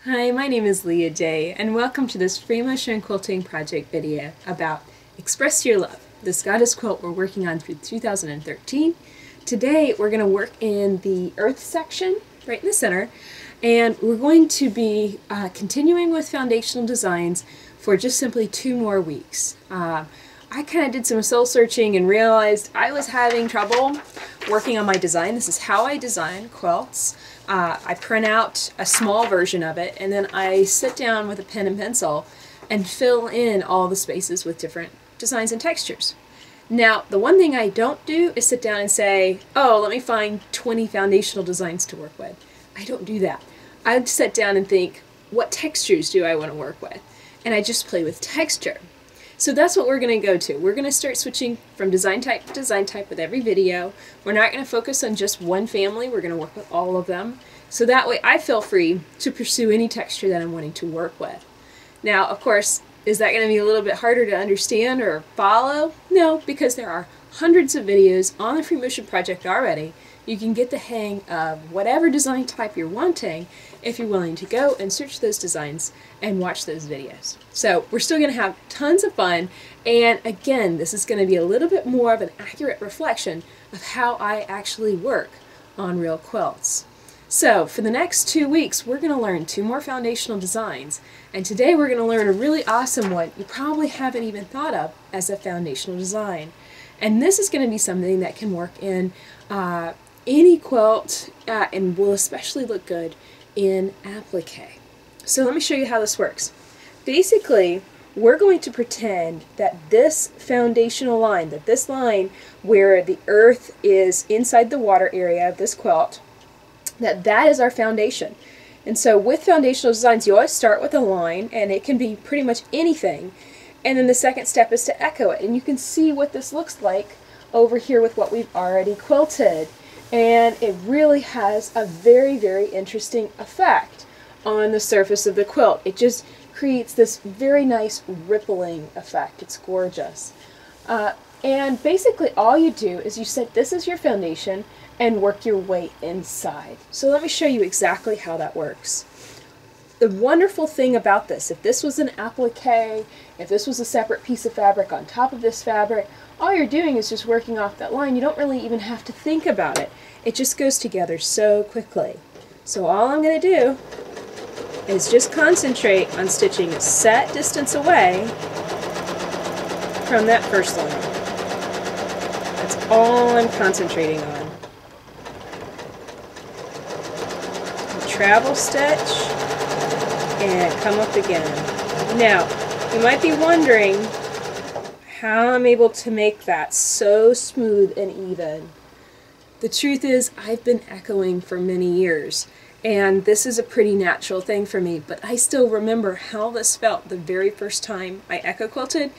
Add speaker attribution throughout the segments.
Speaker 1: Hi, my name is Leah Day, and welcome to this free motion quilting project video about Express Your Love, this goddess quilt we're working on through 2013. Today we're going to work in the earth section, right in the center, and we're going to be continuing with foundational designs for just simply 2 more weeks. I kind of did some soul searching and realized I was having trouble working on my design. This is how I design quilts. I print out a small version of it, and then I sit down with a pen and pencil and fill in all the spaces with different designs and textures. Now, the one thing I don't do is sit down and say, oh, let me find 20 foundational designs to work with. I don't do that. I sit down and think, what textures do I want to work with? And I just play with texture. So that's what we're going to go to. We're going to start switching from design type to design type with every video. We're not going to focus on just one family. We're going to work with all of them. So that way I feel free to pursue any texture that I'm wanting to work with. Now, of course, is that going to be a little bit harder to understand or follow? No, because there are hundreds of videos on the Free Motion Project already. You can get the hang of whatever design type you're wanting if you're willing to go and search those designs and watch those videos. So we're still going to have tons of fun, and again, this is going to be a little bit more of an accurate reflection of how I actually work on real quilts. So for the next 2 weeks, we're going to learn 2 more foundational designs, and today we're going to learn a really awesome one you probably haven't even thought of as a foundational design. And this is going to be something that can work in any quilt and will especially look good in applique. So let me show you how this works. Basically, we're going to pretend that this foundational line, that this line where the earth is inside the water area of this quilt, that is our foundation. And so with foundational designs, you always start with a line, and it can be pretty much anything. And then the second step is to echo it. And you can see what this looks like over here with what we've already quilted. And it really has a very, very interesting effect on the surface of the quilt. It just creates this very nice rippling effect. It's gorgeous. And basically all you do is you set this as your foundation and work your way inside. So let me show you exactly how that works. The wonderful thing about this, if this was an applique, if this was a separate piece of fabric on top of this fabric, all you're doing is just working off that line. You don't really even have to think about it. It just goes together so quickly. So all I'm going to do is just concentrate on stitching a set distance away from that first line. That's all I'm concentrating on. Travel stitch and come up again. Now, you might be wondering how I'm able to make that so smooth and even. The truth is, I've been echoing for many years, and this is a pretty natural thing for me, but I still remember how this felt the very first time I echo quilted,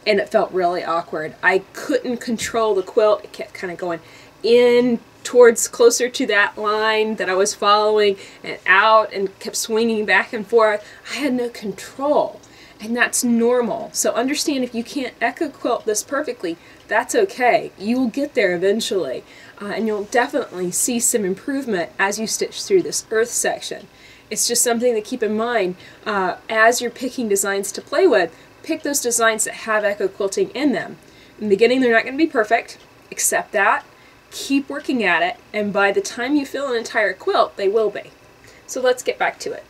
Speaker 1: and it felt really awkward. I couldn't control the quilt. It kept kind of going in towards closer to that line that I was following and out and kept swinging back and forth. I had no control, and that's normal. So understand, if you can't echo quilt this perfectly, that's okay. You will get there eventually, and you'll definitely see some improvement as you stitch through this earth section. It's just something to keep in mind as you're picking designs to play with. Pick those designs that have echo quilting in them. In the beginning, they're not going to be perfect. Accept that. Keep working at it, and by the time you fill an entire quilt, they will be. So let's get back to it.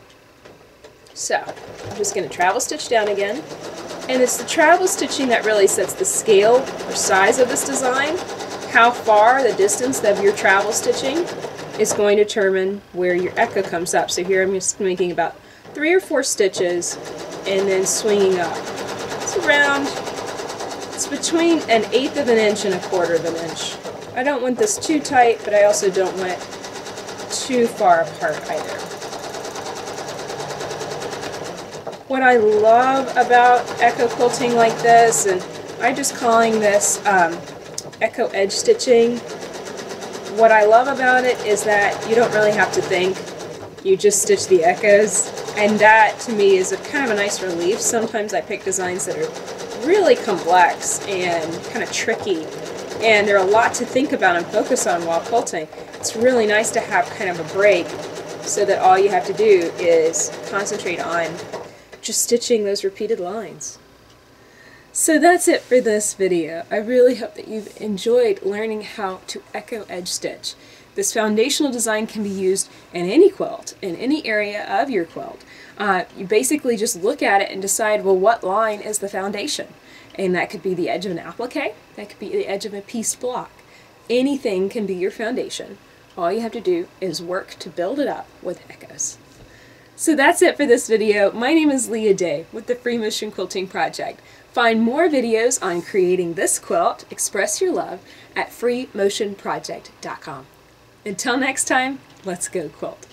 Speaker 1: So I'm just going to travel stitch down again, and it's the travel stitching that really sets the scale or size of this design. How far the distance of your travel stitching is going to determine where your echo comes up. So here I'm just making about 3 or 4 stitches and then swinging up. It's between 1/8 of an inch and 1/4 of an inch. I don't want this too tight, but I also don't want it too far apart either. What I love about echo quilting like this, and I'm just calling this echo edge stitching, what I love about it is that you don't really have to think. You just stitch the echoes, and that to me is a kind of a nice relief. Sometimes I pick designs that are really complex and kind of tricky, and there are a lot to think about and focus on while quilting. It's really nice to have kind of a break so that all you have to do is concentrate on just stitching those repeated lines. So that's it for this video. I really hope that you've enjoyed learning how to echo edge stitch. This foundational design can be used in any quilt, in any area of your quilt. You basically just look at it and decide, well, what line is the foundation? And that could be the edge of an applique, that could be the edge of a pieced block. Anything can be your foundation. All you have to do is work to build it up with echoes. So that's it for this video. My name is Leah Day with the Free Motion Quilting Project. Find more videos on creating this quilt, Express Your Love, at freemotionproject.com. Until next time, let's go quilt.